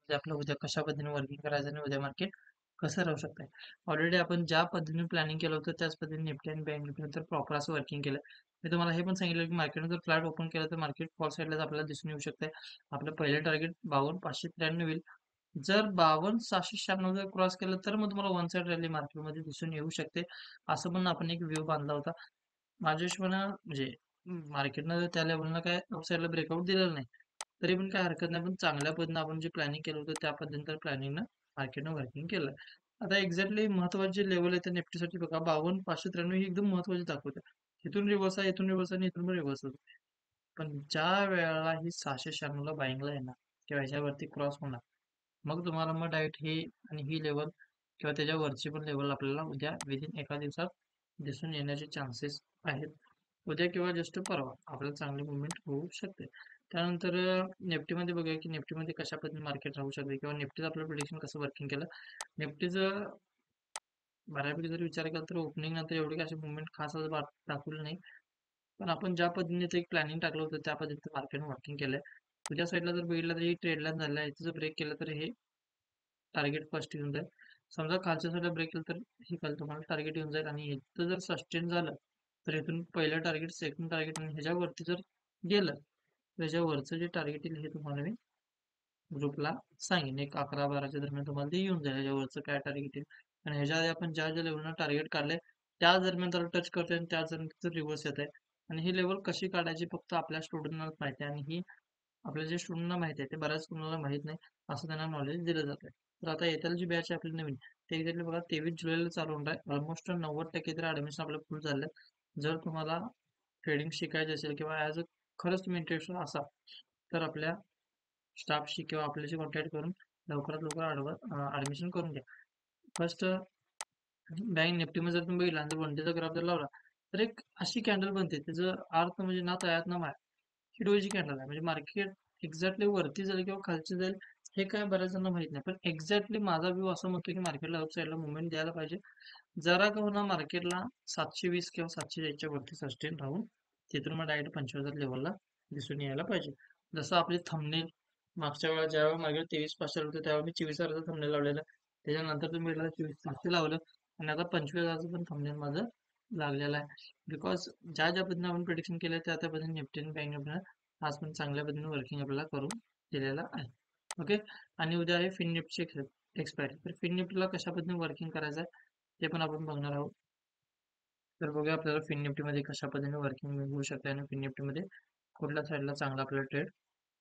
म्हणजे आपलं उद्या कशा पद्धतीने वर्किंग करायचं आणि उद्या मार्केट कसं राहू शकतंय. ऑलरेडी आपण ज्या पद्धतीने प्लॅनिंग केलं होतं त्याच पद्धतीने निफ्टी आणि बँक निफ्टी नंतर प्रॉपर असं वर्किंग केलं. मी तुम्हाला हे पण सांगितलं की मार्केटने जर फ्लॅट ओपन केलं तर मार्केट फॉल साईडलाच आपल्याला दिसून येऊ शकतंय. आपलं पहिलं टार्गेट 52,593 होईल. जर 52,696 जर क्रॉस केलं तर मग तुम्हाला वन साइड रॅली मार्केटमध्ये दिसून येऊ शकते. असं पण आपण एक व्ह्यू बांधला होता. माझ्या हिशोबानं म्हणजे मार्केटनं जर त्या लेव्हलला काय अपसाईडला ब्रेकआउट दिलेलं नाही. तरी पण काय हरकत नाही. पण चांगल्या पद्धतीनं आपण जे प्लॅनिंग केलं होतं त्या पद्धतीनं तर प्लॅनिंगनं मार्केटनं वर्किंग केलं. आता एक्झॅक्टली महत्त्वाची जे लेव्हल आहे त्या निफ्टीसाठी बघा 52,593 ही एकदम महत्त्वाची दाखवते. इथून रिव्हर्स आहे, इथून रिव्हर्स आहे आणि इथून पण रिव्हर्स होतो. पण ज्या वेळेला ही 696 ला बाईंगला येणार किंवा ह्याच्यावरती क्रॉस होणार, मग तुम्हाला मग डायरेक्ट ही आणि ही लेव्हल किंवा त्याच्या वरची पण लेव्हल आपल्याला उद्या विदिन एका दिवसात दिसून येण्याचे चान्सेस आहेत. उद्या किंवा जस्ट परवा आपल्याला चांगली मुवमेंट होऊ शकते. त्यानंतर निफ्टीमध्ये बघूया की निफ्टीमध्ये कशा पद्धतीने मार्केट राहू शकते किंवा निफ्टीचं आपलं प्रिडिक्शन कसं वर्किंग केलं. निफ्टीचं बऱ्यापैकी जर विचार केला तर ओपनिंग नंतर एवढी काही मुवमेंट खास असं दाखवली नाही. पण आपण ज्या पद्धतीने एक प्लॅनिंग टाकलं होतं त्या पद्धतीने मार्केट वर्किंग केलंय. तुझ्या साईडला जर बघितलं तर ही ट्रेड लाईन झालेलं आहे. इथं जर ब्रेक केलं तर हे टार्गेट फर्स्ट येऊन जाईल. समजा खालच्या साईडला ब्रेक केलं तर हे खाली तुम्हाला टार्गेट येऊन जाईल आणि इथं जर सस्टेन झालं तर इथून पहिलं टार्गेट, सेकंड टार्गेट आणि ह्याच्यावरती जर गेलं तर ह्याच्यावरचं जे टार्गेट येईल हे तुम्हाला मी ग्रुपला सांगेन. एक 11-12च्या दरम्यान तुम्हाला ते येऊन जाईल ह्याच्यावरचं काय टार्गेट येईल. आणि ह्याच्या आधी आपण ज्या ज्या लेवलला टार्गेट काढले त्याच दरम्यान त्याला टच करतोय आणि त्याच दरम्यान रिव्हर्स येत आहे. आणि ही लेवल कशी काढायची फक्त आपल्या स्टुडंटला माहिती आहे आणि ही आपल्या जे स्टुडंटला माहिती आहे ते बऱ्याच कुणाला माहित नाही असं त्यांना नॉलेज दिलं जातं. तर आता येत्याला जी बॅच आहे आपली नवीन ते एक्झॅक्टली बघा 23 जुलैला चालू होणार आहे. ऑलमोस्ट 90% तरी ऍडमिशन आपलं फुल झालं. जर तुम्हाला ट्रेडिंग शिकायची असेल किंवा ॲज अ खरंच तुम्ही इंटरेस्टेड असाल तर आपल्या स्टाफशी किंवा आपल्याशी कॉन्टॅक्ट करून लवकरात लवकर ऍडमिशन करून घ्या. फर्स्ट बँक निफ्टीमध्ये जर तुम्ही बघितला आणि वन डेचा ग्राफ जर लावला तर एक अशी कॅन्डल बनते त्याचं अर्थ म्हणजे ना तयात ना माय ही डोळीची कॅन्डल आहे. म्हणजे मार्केट एक्झॅक्टली वरती जाईल किंवा खालची जाईल हे काय बऱ्याच जणांना माहित नाही. पण एक्झॅक्टली माझा व्ह्यू असं म्हणतो की मार्केटला अप साईडला मुवमेंट द्यायला पाहिजे. जरा का होणार मार्केटला 720 किंवा 740च्या वरती सस्टेन राहून तिथून मग डायरेक्ट 25,000 लेवलला दिसून यायला पाहिजे. जसं आपली थंबनेल मागच्या वेळा ज्यावेळेला मार्केट 23,500 होतं त्यावेळेला मी 24,000चं थंबनेल लावलेलं. त्याच्यानंतर तुम्ही 24,500 लावलं आणि आता 25,000चं पण थंबनेल माझं लागलेलं आहे. बिकॉज ज्या ज्या पद्धतीने आपण प्रिडिक्शन केलं त्या त्या पद्धतीने निफ्टी आणि बँक निफ्टीनं आज पण चांगल्या पद्धतीने वर्किंग आपल्याला करून दिलेलं आहे. ओके. आणि उद्या आहे फिन निफ्टची एक्सपायरी. तर फिन निफ्टीला कशा पद्धतीने वर्किंग करायचं आहे ते पण आपण बघणार आहोत. तर बघूया आपल्याला फिन निफ्टीमध्ये कशा पद्धतीने वर्किंग मिळू शकते आणि फिन निफ्टीमध्ये कुठल्या साईडला चांगला आपल्याला ट्रेड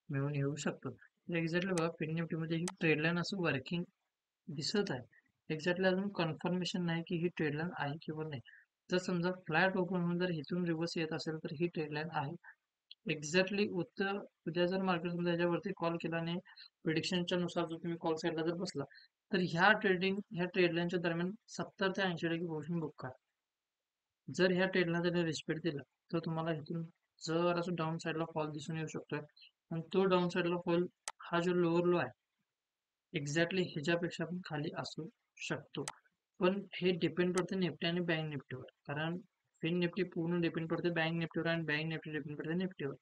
मिळून येऊ शकतो. तर एक्झॅक्टली बघा फिन निफ्टीमध्ये ही ट्रेड लाईन असं वर्किंग दिसत आहे. एक्झॅक्टली अजून कन्फर्मेशन नाही की ही ट्रेड लाईन आहे किंवा नाही. जर समजा फ्लॅट ओपन होऊन जर इथून रिव्हर्स येत असेल तर ही ट्रेड लाईन आहे. एक्झॅक्टली उद्या जर मार्केट समजा याच्यावरती कॉल केला आणि प्रिडिक्शनच्या नुसार जर तुम्ही कॉल साईडला जर बसला तर ह्या ट्रेड लाईनच्या दरम्यान 70 ते 80% पोर्शन बुक करा. जर ह्या ट्रेडला जर रिस्पेक्ट दिला तर तुम्हाला इथून जर असं डाऊन साईडला फॉल दिसून येऊ शकतोय आणि तो डाऊन साईडला फॉल हा जो लोअर लो आहे एक्झॅक्टली ह्याच्यापेक्षा पण खाली असू शकतो. पण हे डिपेंड करते निफ्टी आणि बँक निफ्टीवर. कारण फिन निफ्टी पूर्ण डिपेंड करते बँक निफ्टीवर आणि बँक निफ्टी डिपेंड करते निफ्टीवर.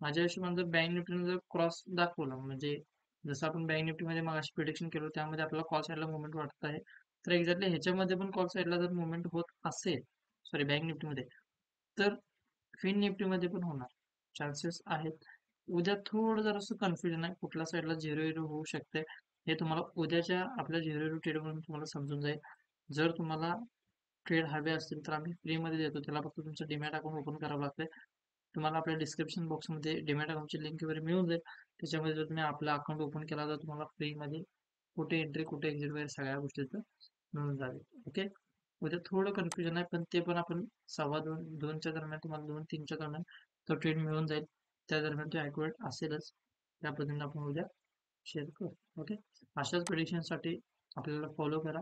माझ्या हिशोबाने जर बँक निफ्टीने जर क्रॉस दाखवला म्हणजे जसं आपण बँक निफ्टीमध्ये मगाशी प्रिडिक्शन केलं त्यामध्ये आपल्याला कॉल साईडला मुवमेंट वाटत आहे. तर एक्झॅक्टली ह्याच्यामध्ये पण कॉल साईडला जर मुवमेंट होत असेल सॉरी बँक निफ्टीमध्ये तर फिन निफ्टीमध्ये पण होणार चान्सेस आहेत. उद्या थोडं जरासं कन्फ्युजन आहे कुठल्या साईडला 0-0 होऊ शकते हे तुम्हाला उद्याच्या आपल्या 0-0 ट्रेडमधून तुम्हाला समजून जाईल. जर तुम्हाला ट्रेड हवे असतील तर आम्ही फ्रीमध्ये देतो. त्याला फक्त तुमचं डीमॅट अकाउंट ओपन करावं लागतंय. तुम्हाला आपल्या डिस्क्रिप्शन बॉक्समध्ये डीमॅट अकाउंटची लिंक वगैरे मिळून जाईल. त्याच्यामध्ये जर तुम्ही आपला अकाउंट ओपन केला तर तुम्हाला फ्रीमध्ये कुठे एंट्री कुठे एक्झिट वगैरे सगळ्या गोष्टीचं मिळून जाईल. ओके. उद्या थोडं कन्फ्युजन आहे पण ते पण आपण 2:15-2च्या दरम्यान तुम्हाला 2-3च्या दरम्यान तो ट्रेड मिळून जाईल. त्या दरम्यान ते ॲक्युरेट असेलच. त्या पद्धतीने आपण उद्या शेअर करू. ओके. अशाच प्रिडिक्शनसाठी आपल्याला फॉलो करा.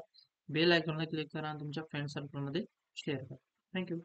बेल आयकॉनला क्लिक करा आणि तुमच्या फ्रेंड सर्कलमध्ये शेअर करा. थँक्यू.